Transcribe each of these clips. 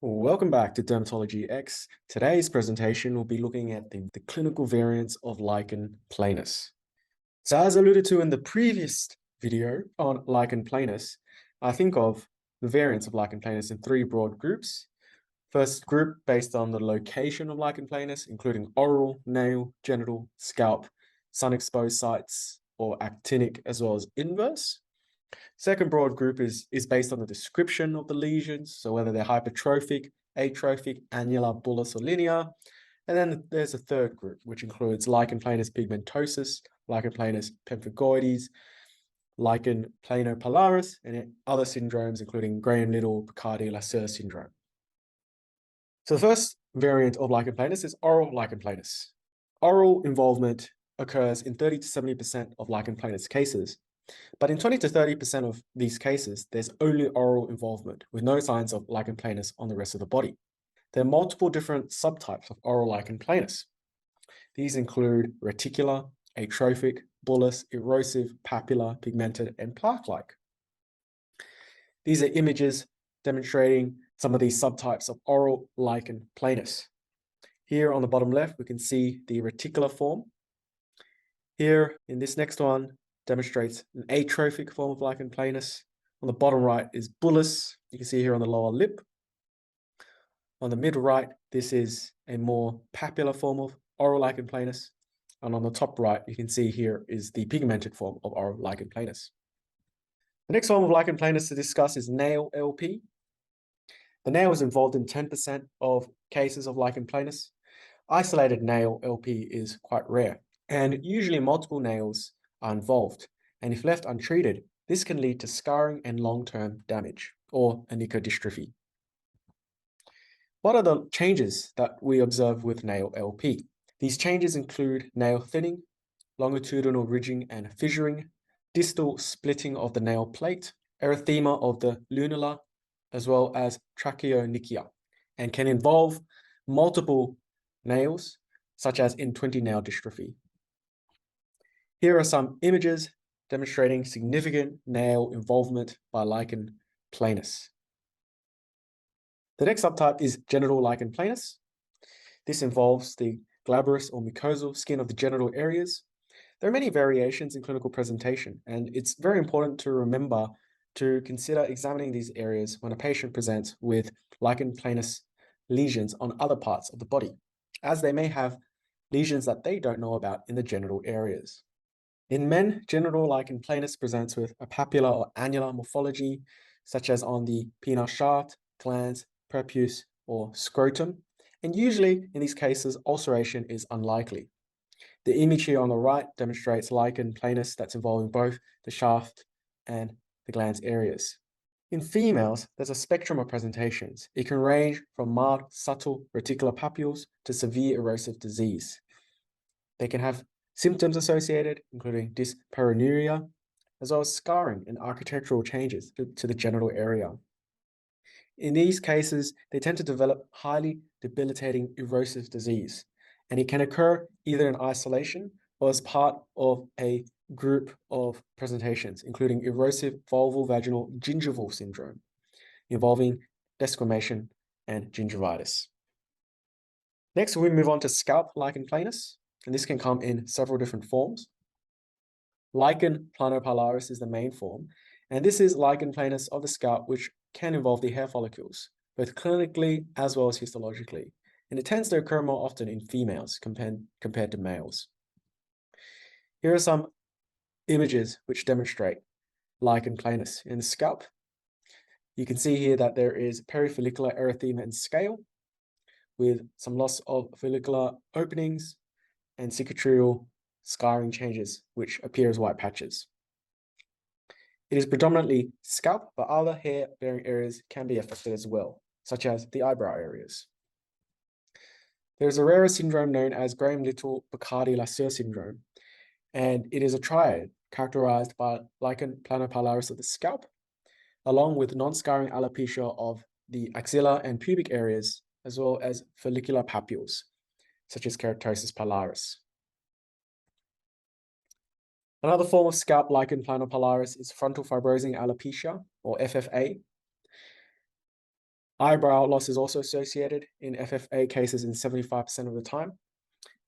Welcome back to Dermatology X. Today's presentation will be looking at the clinical variants of lichen planus. So as alluded to in the previous video on lichen planus, I think of the variants of lichen planus in three broad groups. First group based on the location of lichen planus, including oral, nail, genital, scalp, sun-exposed sites, or actinic as well as inverse. Second broad group is based on the description of the lesions, so whether they're hypertrophic, atrophic, annular, bullous, or linear. And then there's a third group, which includes lichen planus pigmentosus, lichen planus pemphigoides, lichen planopilaris, and other syndromes, including Graham-Little Picardi-Lasser syndrome. So the first variant of lichen planus is oral lichen planus. Oral involvement occurs in 30 to 70% of lichen planus cases. But in 20 to 30% of these cases, there's only oral involvement with no signs of lichen planus on the rest of the body. There are multiple different subtypes of oral lichen planus. These include reticular, atrophic, bullous, erosive, papular, pigmented, and plaque-like. These are images demonstrating some of these subtypes of oral lichen planus. Here on the bottom left, we can see the reticular form. Here in this next one, demonstrates an atrophic form of lichen planus. On the bottom right is bullous. You can see here on the lower lip. On the middle right, this is a more papular form of oral lichen planus. And on the top right, you can see here is the pigmented form of oral lichen planus. The next form of lichen planus to discuss is nail LP. The nail is involved in 10% of cases of lichen planus. Isolated nail LP is quite rare, and usually multiple nails are involved, and if left untreated, this can lead to scarring and long-term damage, or onychodystrophy. What are the changes that we observe with nail LP? These changes include nail thinning, longitudinal ridging and fissuring, distal splitting of the nail plate, erythema of the lunula, as well as tracheonychia, and can involve multiple nails, such as in 20-nail dystrophy. Here are some images demonstrating significant nail involvement by lichen planus. The next subtype is genital lichen planus. This involves the glabrous or mucosal skin of the genital areas. There are many variations in clinical presentation, and it's very important to remember to consider examining these areas when a patient presents with lichen planus lesions on other parts of the body, as they may have lesions that they don't know about in the genital areas. In men, genital lichen planus presents with a papular or annular morphology, such as on the penile shaft, glans, prepuce, or scrotum, and usually in these cases, ulceration is unlikely. The image here on the right demonstrates lichen planus that's involving both the shaft and the glans areas. In females, there's a spectrum of presentations. It can range from mild, subtle reticular papules to severe erosive disease. They can have symptoms associated, including dyspareunia, as well as scarring and architectural changes to the genital area. In these cases, they tend to develop highly debilitating erosive disease, and it can occur either in isolation or as part of a group of presentations, including erosive vulval-vaginal gingival syndrome, involving desquamation and gingivitis. Next, we move on to scalp lichen planus, and this can come in several different forms. Lichen planopilaris is the main form, and this is lichen planus of the scalp, which can involve the hair follicles, both clinically as well as histologically, and it tends to occur more often in females compared to males. Here are some images which demonstrate lichen planus in the scalp. You can see here that there is perifollicular erythema and scale, with some loss of follicular openings and cicatricial scarring changes, which appear as white patches. It is predominantly scalp, but other hair-bearing areas can be affected as well, such as the eyebrow areas. There is a rarer syndrome known as Graham-Little Picardi-Lasser syndrome, and it is a triad characterized by lichen planopilaris of the scalp, along with non-scarring alopecia of the axilla and pubic areas, as well as follicular papules, such as keratosis pilaris. Another form of scalp lichen planopilaris is frontal fibrosing alopecia, or FFA. Eyebrow loss is also associated in FFA cases in 75% of the time.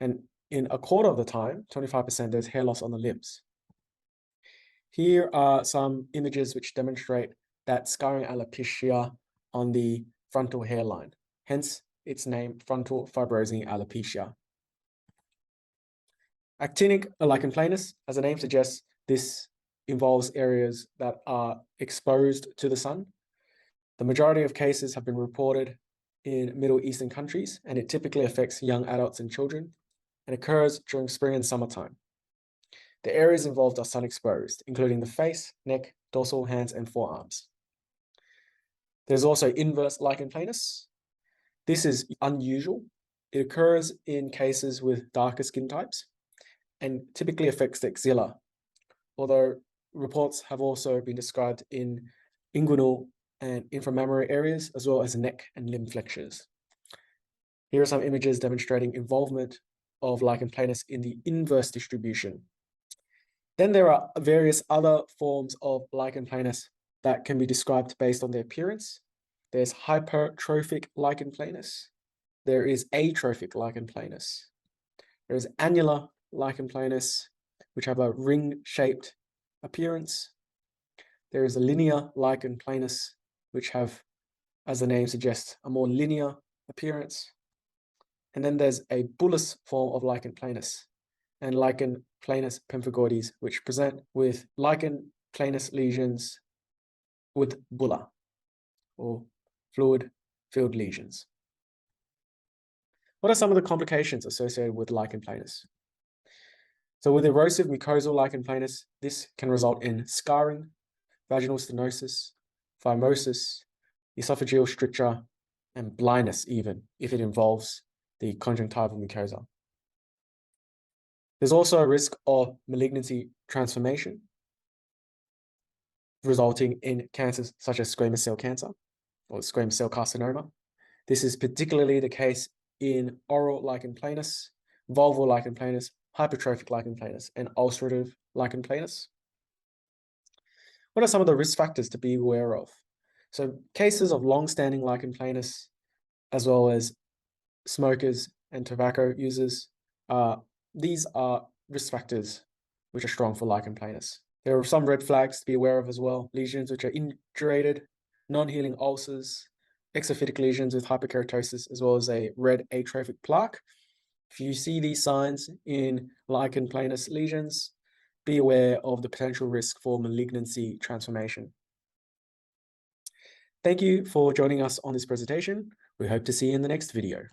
And in a quarter of the time, 25%, there's hair loss on the limbs. Here are some images which demonstrate that scarring alopecia on the frontal hairline, hence its name, frontal fibrosing alopecia. Actinic lichen planus, as the name suggests, this involves areas that are exposed to the sun. The majority of cases have been reported in Middle Eastern countries, and it typically affects young adults and children, and occurs during spring and summertime. The areas involved are sun exposed, including the face, neck, dorsal, hands, and forearms. There's also inverse lichen planus. This is unusual. It occurs in cases with darker skin types and typically affects the axilla, although reports have also been described in inguinal and inframammary areas, as well as neck and limb flexures. Here are some images demonstrating involvement of lichen planus in the inverse distribution. Then there are various other forms of lichen planus that can be described based on their appearance. There's hypertrophic lichen planus. There is atrophic lichen planus. There is annular lichen planus, which have a ring-shaped appearance. There is a linear lichen planus, which have, as the name suggests, a more linear appearance. And then there's a bullous form of lichen planus and lichen planus Pemphigoides, which present with lichen planus lesions with bullae, or fluid-filled lesions. What are some of the complications associated with lichen planus? So with erosive mucosal lichen planus, this can result in scarring, vaginal stenosis, phimosis, esophageal stricture, and blindness even, if it involves the conjunctival mucosa. There's also a risk of malignancy transformation, resulting in cancers such as squamous cell cancer or squamous cell carcinoma. This is particularly the case in oral lichen planus, vulval lichen planus, hypertrophic lichen planus, and ulcerative lichen planus. What are some of the risk factors to be aware of? So cases of long-standing lichen planus, as well as smokers and tobacco users, these are risk factors which are strong for lichen planus. There are some red flags to be aware of as well. Lesions which are indurated, non-healing ulcers, exophytic lesions with hyperkeratosis, as well as a red atrophic plaque. If you see these signs in lichen planus lesions, be aware of the potential risk for malignancy transformation. Thank you for joining us on this presentation. We hope to see you in the next video.